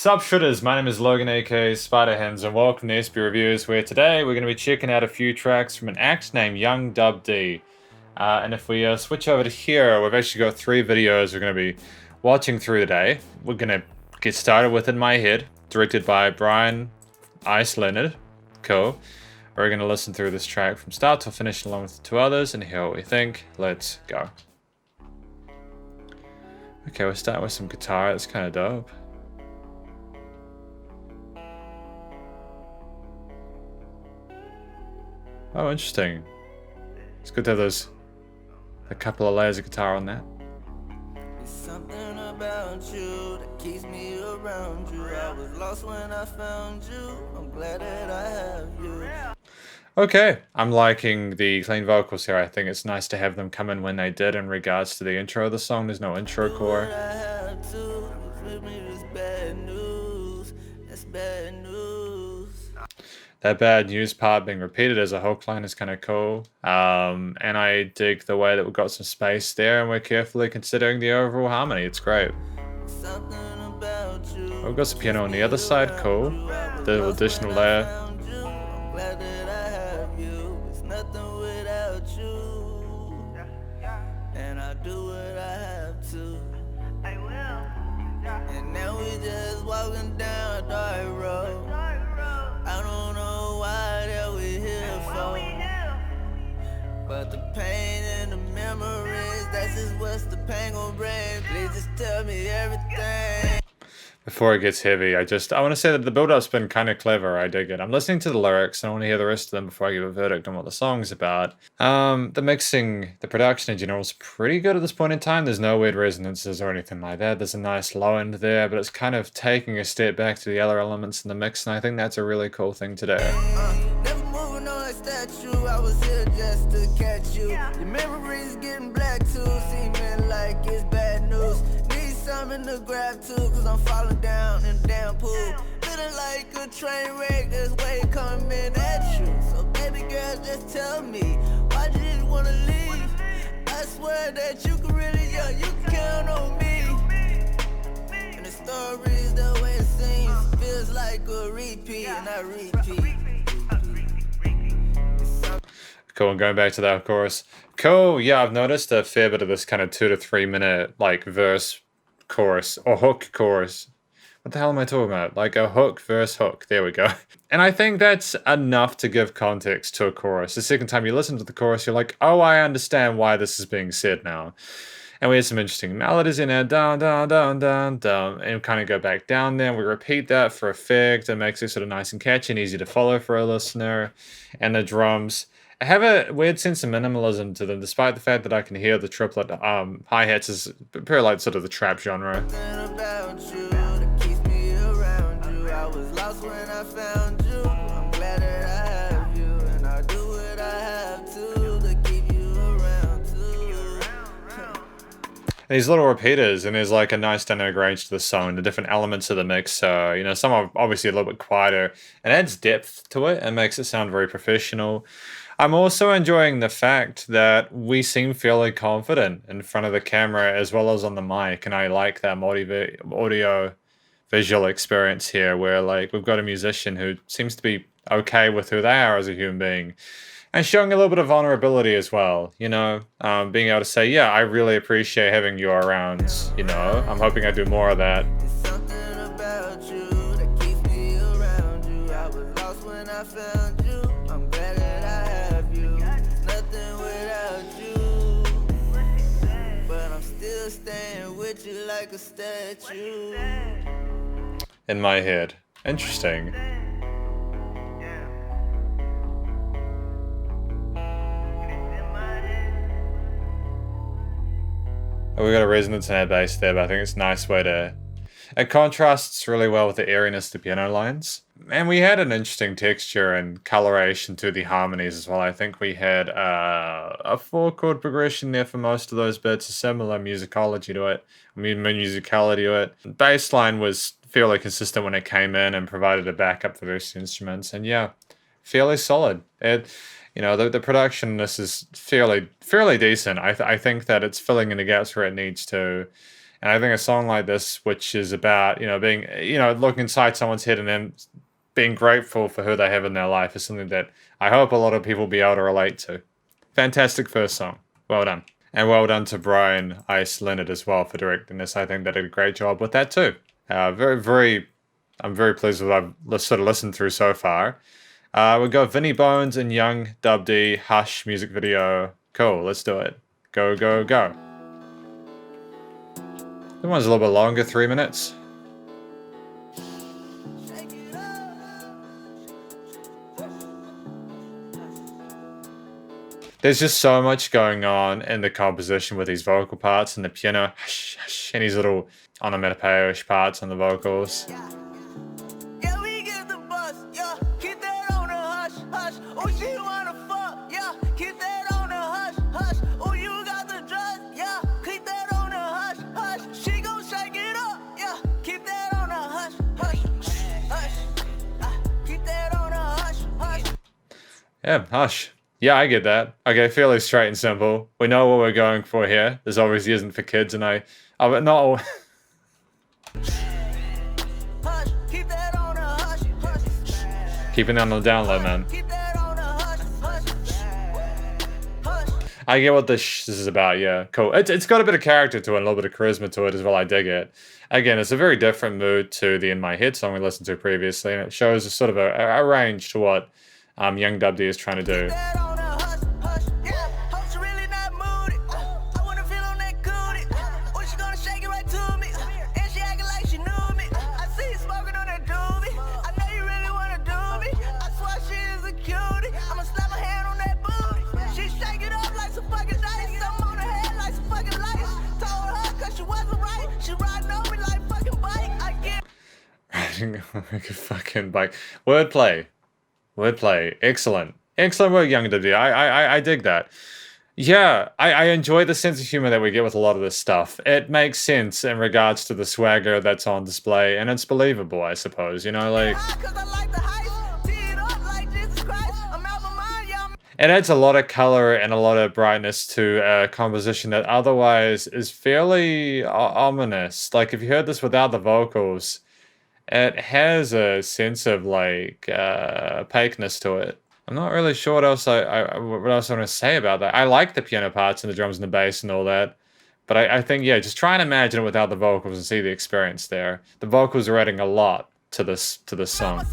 Sup shredders, my name is Logan aka Spiderhands and welcome to SB Reviews, where today we're going to be checking out a few tracks from an act named Young Dub D. And if we switch over to here, we've actually got 3 videos we're going to be watching through today. We're going to get started with In My Head, directed by Brian Ice Leonard. Cool. We're going to listen through this track from start to finish along with the 2 others and hear what we think. Let's go. Okay, we're starting with some guitar, that's kind of dope. Oh, interesting. It's good to have a couple of layers of guitar on that. It's something about you that keeps me around you. I was lost when I found you. I'm glad that I have you. Okay, I'm liking the clean vocals here. I think it's nice to have them come in when they did in regards to the intro of the song. There's no intro core. That bad news part being repeated as a hook line is kind of cool. And I dig the way that we've got some space there and we're carefully considering the overall harmony. It's great. We've got some piano on the other side, cool. The additional layer. And I do what I have to. I will. And now we just walking down a dark road. I don't know why that we here for. But the pain and the memories, that's just what's the pain gon' bring. Please just tell me everything. Before it gets heavy, I want to say that the build-up's been kind of clever. I dig it. I'm listening to the lyrics and I want to hear the rest of them before I give a verdict on what the song's about. The mixing, the production in general is pretty good at this point in time. There's no weird resonances or anything like that. There's a nice low end there, but it's kind of taking a step back to the other elements in the mix, and I think that's a really cool thing to do. Never moving on like statue. I was here just to catch you. Your memories getting black too, seeming like it's bad news. Something to grab to, cause I'm falling down in the damn pool. Feeling like a train wreck, there's weight coming at you. So baby girl, just tell me, why did you wanna leave? I swear that you can really, you can count on me. And the story's the way it seems, feels like a repeat, and I repeat. Cool, and going back to that chorus. Cool, yeah, I've noticed a fair bit of this kind of 2 to 3 minute like verse chorus or hook chorus. What the hell am I talking about? Like a hook verse hook. There we go. And I think that's enough to give context to a chorus. The second time you listen to the chorus, you're like, oh, I understand why this is being said now. And we had some interesting melodies in there, down, down, down, down, down, and we kind of go back down there. And we repeat that for effect. It makes it sort of nice and catchy and easy to follow for a listener. And the drums have a weird sense of minimalism to them, despite the fact that I can hear the triplet hi-hats is very like sort of the trap genre. These little repeaters, and there's like a nice dynamic range to the song, the different elements of the mix. So, you know, some are obviously a little bit quieter and adds depth to it and makes it sound very professional. I'm also enjoying the fact that we seem fairly confident in front of the camera as well as on the mic, and I like that audio visual experience here where like we've got a musician who seems to be okay with who they are as a human being and showing a little bit of vulnerability as well, you know, being able to say, yeah, I really appreciate having you around, you know, I'm hoping I do more of that. Staying with you like a statue. In my head. Interesting. We got a resonance in our bass there, but I think it's a nice way to... It contrasts really well with the airiness of the piano lines. And we had an interesting texture and coloration to the harmonies as well. I think we had a 4-chord progression there for most of those bits, a similar musicality to it. Bass line was fairly consistent when it came in and provided a backup for those instruments. And yeah, fairly solid. You know, the production in this is fairly decent. I think that it's filling in the gaps where it needs to. And I think a song like this, which is about, being, looking inside someone's head and then being grateful for who they have in their life, is something that I hope a lot of people will be able to relate to. Fantastic first song. Well done. And well done to Brian Ice Leonard as well for directing this. I think they did a great job with that too. I'm very pleased with what I've sort of listened through so far. We've got Vinnie Bones and Young Dub D, Hush music video. Cool, let's do it. Go, go, go. That one's a little bit longer, 3 minutes. There's just so much going on in the composition with these vocal parts and the piano, hush, hush, and these little onomatopoeish parts on the vocals. Yeah, we get the bus, yeah, keep that on the hush, hush. Oh, she wanna fuck, yeah, keep that on the hush, hush. Oh, you got the drugs, yeah, keep that on the hush, hush. She gon' shake it up, yeah, keep that on the hush, hush, hush. Keep that on the hush, hush. Yeah, hush. Yeah, I get that. Okay, fairly straight and simple. We know what we're going for here. This obviously isn't for kids, and but not all. Hush, keep that on the hush, hush. Keeping it on the down low, man. Keep that on the hush, hush. Hush. I get what this is about, yeah. Cool. It's got a bit of character to it, and a little bit of charisma to it as well. I dig it. Again, it's a very different mood to the In My Head song we listened to previously, and it shows a sort of a range to what Young Dub D is trying to do. That on the hush, hush. Yeah, hope she really not moody. I wanna feel on that cootie. Or she gonna shake it right to me. And she acting like she knew me. I see you smoking on that doobie. I know you really wanna do me. I swear she is a cutie. I'ma slap my hand on that booty. She shake it up like some fucking dice. I'm on her head like some fucking lights. Told her cause she wasn't right. She riding on me like fucking bike. I get Riding like a fucking bike. Wordplay. Excellent. Excellent work, Young Dub D. I dig that. Yeah, I enjoy the sense of humor that we get with a lot of this stuff. It makes sense in regards to the swagger that's on display, and it's believable, I suppose. cause I like the heist. Tee it up like Jesus Christ. I'm out my mind, yeah. It adds a lot of color and a lot of brightness to a composition that otherwise is fairly ominous. Like, if you heard this without the vocals, it has a sense of opaqueness to it. I'm not really sure what else I want to say about that. I like the piano parts and the drums and the bass and all that, but I think, yeah, just try and imagine it without the vocals and see the experience there. The vocals are adding a lot to this song. I'm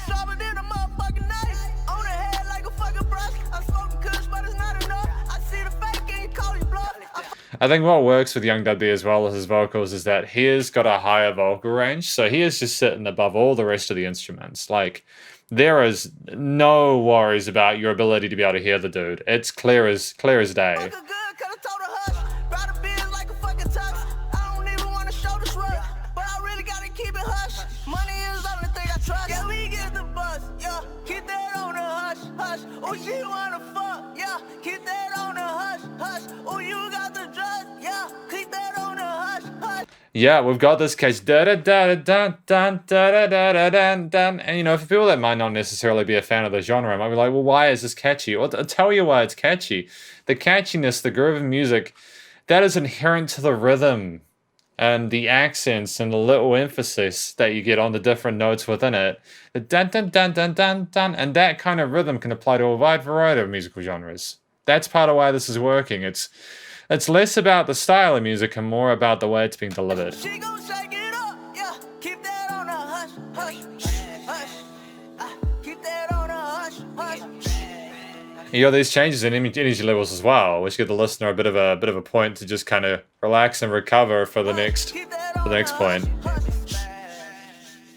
sharper than a motherfucking knife. On the head like a fucking brush. I'm smoking kush, but it's not enough. I see the fake and you call you bluff. I think what works with Young Dub D as well as his vocals is that he has got a higher vocal range, so he is just sitting above all the rest of the instruments. Like, there is no worries about your ability to be able to hear the dude. It's clear as day. Fucking good, cause I told her hush. Ride a biz like a fucking tux. I don't even wanna show the shrug, but I really gotta keep it hush. Money is the only thing I trust. Yeah, we get the bus, yeah. Keep that on the hush, hush. Oh, she wanna fuck, yeah. Keep that on the hush, hush. Oh, you got the drugs, yeah. Keep that on the hush, hush. Yeah, we've got this case. Da da da da da da da da da da. And for people that might not necessarily be a fan of the genre, might be like, well, why is this catchy? Well, I'll tell you why it's catchy. The catchiness, the groove of music, that is inherent to the rhythm and the accents and the little emphasis that you get on the different notes within it. The dun dun dun dun dun dun, and that kind of rhythm can apply to a wide variety of musical genres. That's part of why this is working. It's less about the style of music and more about the way it's being delivered. She gon' shake it up, yeah. Keep that on the hush, hush, hush. Keep that on the hush, hush. You got these changes in energy levels as well, which give the listener a bit of a point to just kind of relax and recover for the next point.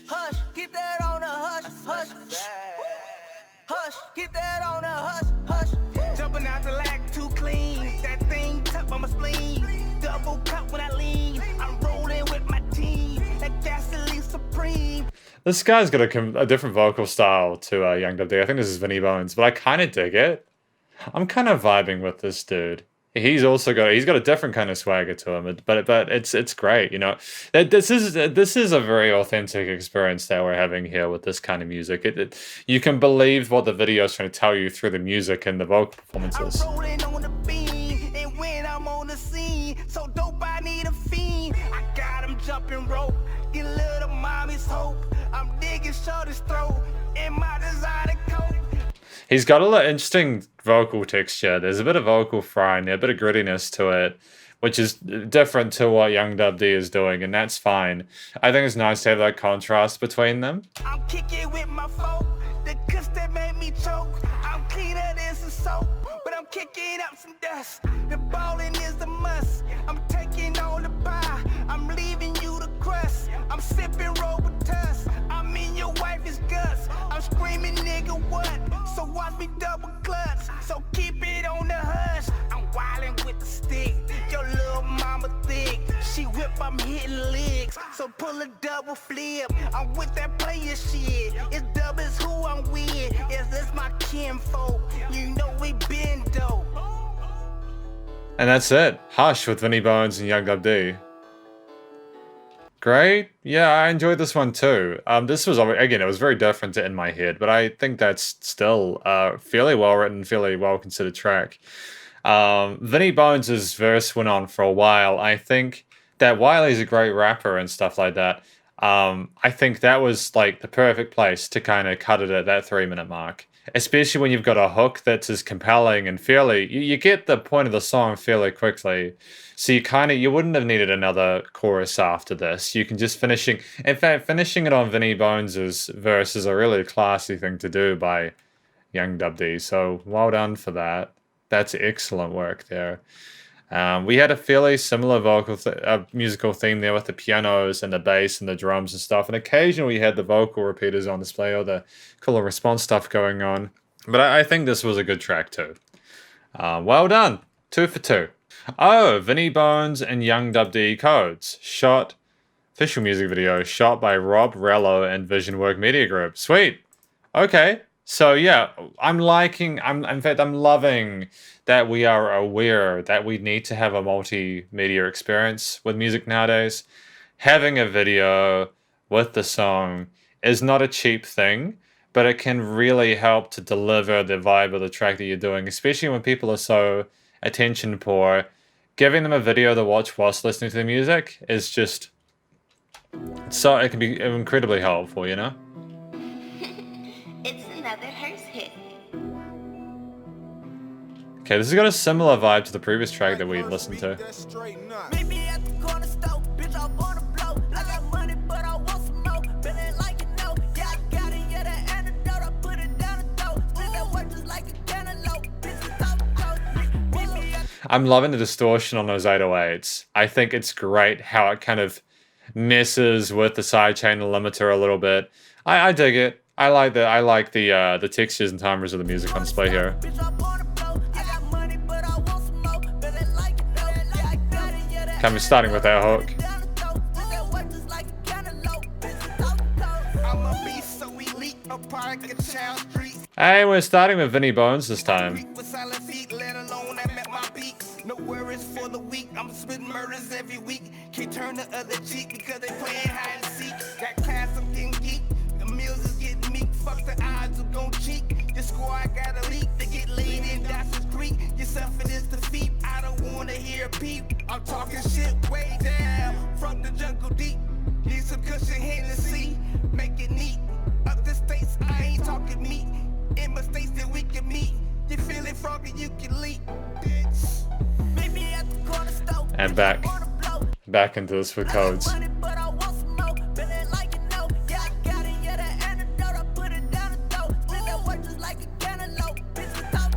Hush, keep that on the hush, hush. Hush, keep that on the hush, hush. Jumping out the lag too clean. That thing tuck on my spleen. Double cup when I lean. I'm rolling with my team. That gasoline supreme. This guy's got a different vocal style to Young Dub D. I think this is Vinnie Bones, but I kind of dig it. I'm kind of vibing with this dude. He's got a different kind of swagger to him, but it's great. This is a very authentic experience that we're having here with this kind of music. You can believe what the video is trying to tell you through the music and the vocal performances. I'm rolling on the beam, and when I'm on the scene, so dope I need a fiend. I shorty's throat in my designer coat. He's got a lot of interesting vocal texture. There's a bit of vocal frying there, a bit of grittiness to it, which is different to what Young Dub D is doing, and that's fine. I think it's nice to have that contrast between them. I'm kicking with my folk, the cuss that made me choke. I'm cleaner than some soap, but I'm kicking up some dust. The ballin' is a must. I'm taking all the pie. I'm leaving you the crust. I'm sipping Robitussin. I'm in your wife's guts. I'm screaming, nigga, what? So watch me double clutch. So keep it on the hush. I'm wildin' with the stick. Your little mama thick. She whip, I'm hitting legs. So pull a double flip. I'm with that player shit. It's doubles who I'm with. Is this my kinfolk? You know we been dope. And that's it. Hush with Vinny Bones and Young Dub D. Great. Yeah, I enjoyed this one too. This was, again, it was very different to In My Head, but I think that's still a fairly well written, fairly well considered track. Vinny Bones' verse went on for a while. I think that while he's a great rapper and stuff like that, I think that was like the perfect place to kind of cut it at that 3-minute mark. Especially when you've got a hook that's as compelling and fairly, you get the point of the song fairly quickly. So you wouldn't have needed another chorus after this. You can just finishing it on Vinny Bones' verse is a really classy thing to do by Young Dub D. So well done for that. That's excellent work there. We had a fairly similar musical theme there with the pianos and the bass and the drums and stuff. And occasionally we had the vocal repeaters on display or the call and response stuff going on. But I think this was a good track too. Well done. 2 for 2. Oh, Vinny Bones and Young Dub D Codes. Official music video shot by Rob Rello and Vision Work Media Group. Sweet. Okay. So yeah, I'm loving that we are aware that we need to have a multimedia experience with music nowadays. Having a video with the song is not a cheap thing, but it can really help to deliver the vibe of the track that you're doing, especially when people are so attention poor. Giving them a video to watch whilst listening to the music is just so it can be incredibly helpful, you know? It's another Hearst hit. Okay, this has got a similar vibe to the previous track that we listened to. Meet me at the corner store, bitch, I wanna blow. I got money, but I want some more. Feeling like you know, yeah, I got it, yeah, the antidote. I put it down the throat. Split that work just like a cantaloupe. Bitch, top meet me at I'm loving the distortion on those 808s. I think it's great how it kind of messes with the sidechain limiter a little bit. I dig it. I like the textures and timers of the music on display here. bitch, I wanna blow. I got money, but I want some more. Feeling like you know, yeah, I got it, yeah, the Kind of starting with that hook. down the throat. Split that work just like a cantaloupe. Bitch, top. I'm a beast, so elite, a park of child streets. Hey, we're starting with Vinny Bones this time. With silent feet, let alone I'm at my peak. No worries for the week. I'm spitting murders every week. Can't turn the other cheek because they playing hide and seek. Got class, I'm getting geek. The meals is getting meek. Fuck the odds, who gon' cheat. Your squad got a leak. They get laid in Dawson's Creek. Yourself in this defeat. I don't wanna hear a peep. I'm talking shit way down from the jungle deep. Need some cushion Hennessy. Make it neat. Up the states, I ain't talking meat. In mistakes that we can meet. You feeling froggy, you can leak. Bitch. Meet me at the corner store. And back into this with codes. Money, but I want some more. Feeling like you know, yeah, I got it, yeah, the antidote. I put it down the throat. Split that work just like a cantaloupe. Bitch, top.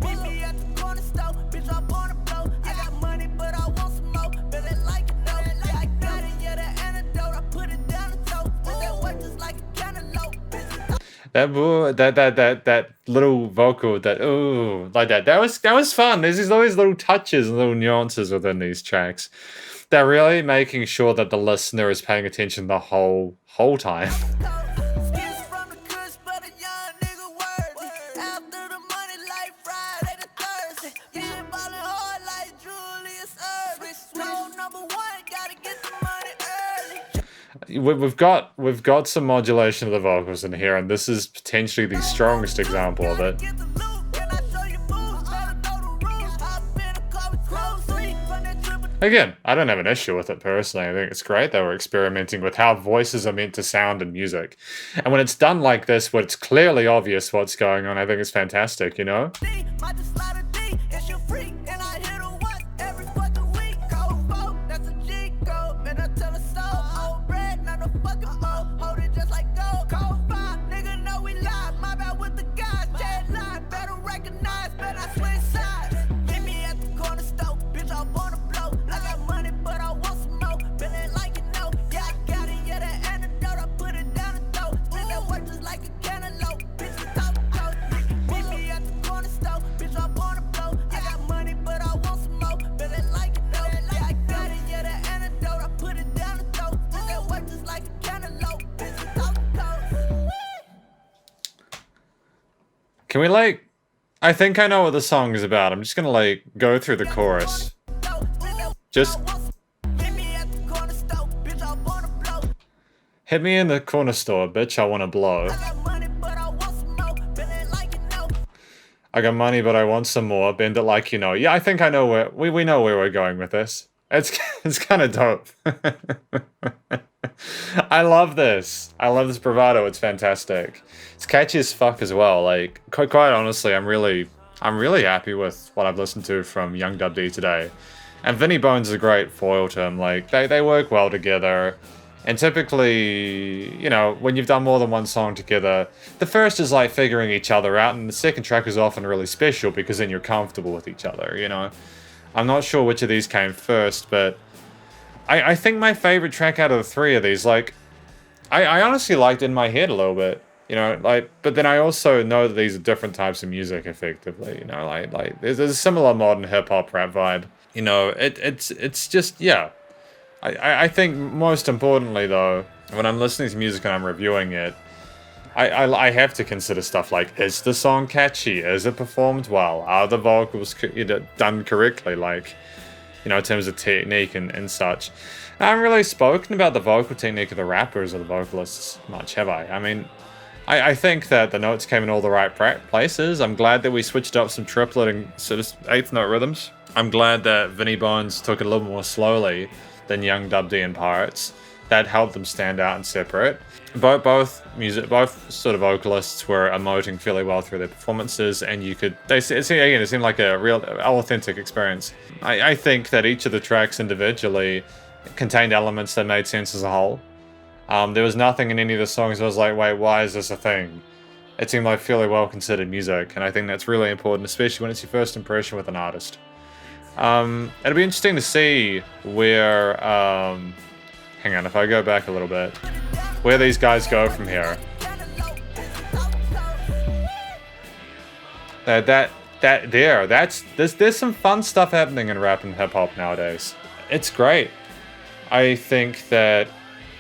Meet me at the corner store. Bitch, I wanna blow. I got money, but I want some more. Feeling like you know, yeah, I got it, yeah, the antidote. I put it down the throat. Split that work just like a cantaloupe. Bitch, top. That little vocal, that was fun. There's always little touches and little nuances within these tracks. They're really making sure that the listener is paying attention the whole time. Skills from the kush, but a young nigga worthy. After the money like Friday to Thursday. Yeah, ballin' hard like Julius Erving. Rule number 1, gotta get the money early. We've got some modulation of the vocals in here, and this is potentially the strongest example of it. Get the loot, can I show you moves? Better know the rules. Hop in a car with clothes. Sleep from that dribble Again, I don't have an issue with it personally. I think it's great that we're experimenting with how voices are meant to sound in music. And when it's done like this, where it's clearly obvious what's going on, I think it's fantastic, you know? Might just slide a D, it's your freak, and I hit her once every fucking week. Code 4, that's a G code, man, I tell her so. Old bread, not no fucking old, hold it just like gold. Code 5, nigga know we live, my bad with the guys. Jet line, better recognize, better switch sides. Meet me at the corner store, bitch, I wanna blow. I got money, but I want some more, feeling like you know. Yeah, I got it, yeah, the antidote, I put it down the throat. Split that work just like a cantaloupe, bitch, we talk close. Meet me at the corner store, bitch, I wanna blow. I got money, but I want some more, feeling like you know. Yeah, I got it, yeah, the antidote, I put it down the throat. Split that work just like a cantaloupe, bitch, we talk close. Can we, like... I think I know what the song is about. I'm just gonna, like, go through the chorus. Just... Meet me at the corner store, bitch, I wanna blow. Hit me in the corner store, bitch, I wanna blow. I got money, but I want some more, feeling like you know. I got money, but I want some more. Bend it like you know. Yeah, I think I know where... We know where we're going with this. It's kind of dope. I love this. I love this bravado. It's fantastic. It's catchy as fuck as well. Like, quite honestly, I'm really happy with what I've listened to from Young Dub D today. And Vinny Bones is a great foil to him. Like, they work well together. And typically, you know, when you've done more than one song together, the first is like figuring each other out, and the second track is often really special because then you're comfortable with each other, you know? I'm not sure which of these came first, but I think my favorite track out of the three of these, like, I honestly liked In My Head a little bit, you know, like, but then I also know that these are different types of music, effectively, you know, like there's a similar modern hip-hop rap vibe, you know, it's just, yeah. I think most importantly, though, when I'm listening to music and I'm reviewing it, I have to consider stuff like, is the song catchy? Is it performed well? Are the vocals done correctly? Like, you know, in terms of technique and such. I haven't really spoken about the vocal technique of the rappers or the vocalists much, have I? I mean, I think that the notes came in all the right places. I'm glad that we switched up some triplet and sort of eighth note rhythms. I'm glad that Vinny Bones took it a little more slowly than Young Dub D and Pirates. That helped them stand out and separate. Both sort of vocalists were emoting fairly well through their performances, and it seemed like a real authentic experience. I think that each of the tracks individually contained elements that made sense as a whole. There was nothing in any of the songs I was like, wait, why is this a thing? It seemed like fairly well considered music, and I think that's really important, especially when it's your first impression with an artist. It'll be interesting to see where, hang on, if I go back a little bit, where these guys go from here. There's some fun stuff happening in rap and hip hop nowadays. It's great. I think that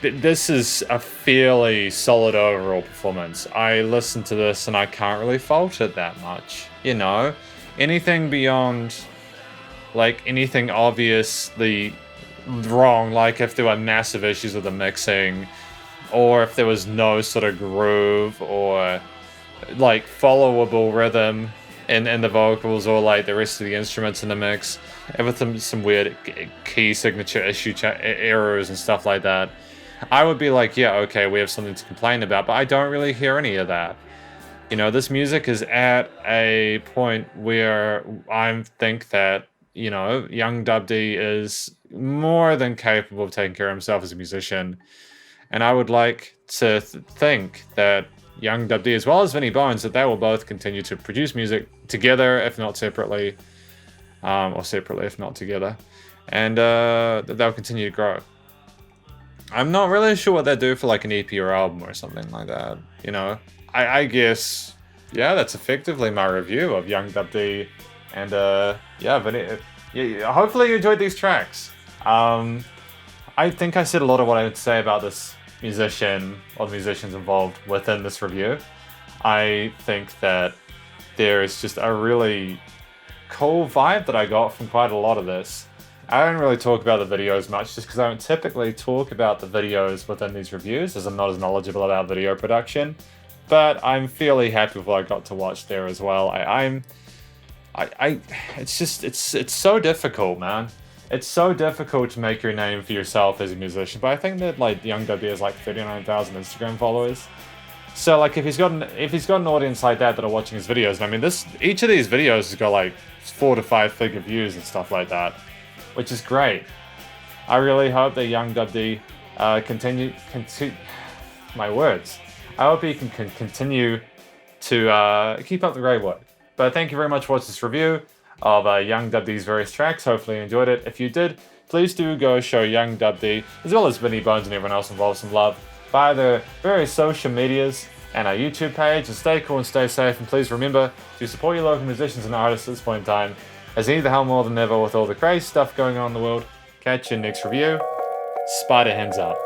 this is a fairly solid overall performance. I listened to this and I can't really fault it that much. You know, anything beyond, like, anything obviously wrong, like if there were massive issues with the mixing, or if there was no sort of groove or like followable rhythm in the vocals, or like the rest of the instruments in the mix, and with some weird key signature issue errors and stuff like that, I would be like, yeah, okay, we have something to complain about, but I don't really hear any of that. You know, this music is at a point where I think that, you know, Young Dub D is more than capable of taking care of himself as a musician. And I would like to think that Young Dub D, as well as Vinny Bones, that they will both continue to produce music together, if not separately, or separately, if not together. And that they'll continue to grow. I'm not really sure what they do for like an EP or album or something like that, you know? I guess, yeah, that's effectively my review of Young Dub D. And yeah, hopefully you enjoyed these tracks. I think I said a lot of what I would say about this musician, or the musicians involved within this review. I think that there is just a really cool vibe that I got from quite a lot of this. I don't really talk about the videos much, just because I don't typically talk about the videos within these reviews, as I'm not as knowledgeable about video production. But I'm fairly happy with what I got to watch there as well. It's so difficult, man. It's so difficult to make your name for yourself as a musician, but I think that like Young WD has like 39,000 Instagram followers. So like if he's got an audience like that are watching his videos, and I mean each of these videos has got like 4 to 5 figure views and stuff like that, which is great. I really hope that Young WD continue my words. I hope he can continue to keep up the great work. But thank you very much for watching this review of Young WD's various tracks. Hopefully you enjoyed it. If you did, please do go show Young WD, as well as Vinny Bones and everyone else involved, some love via their various social medias and our YouTube page. And stay cool and stay safe. And please remember to support your local musicians and artists at this point in time, as they need the help more than ever with all the crazy stuff going on in the world. Catch you in the next review. Spider hands up.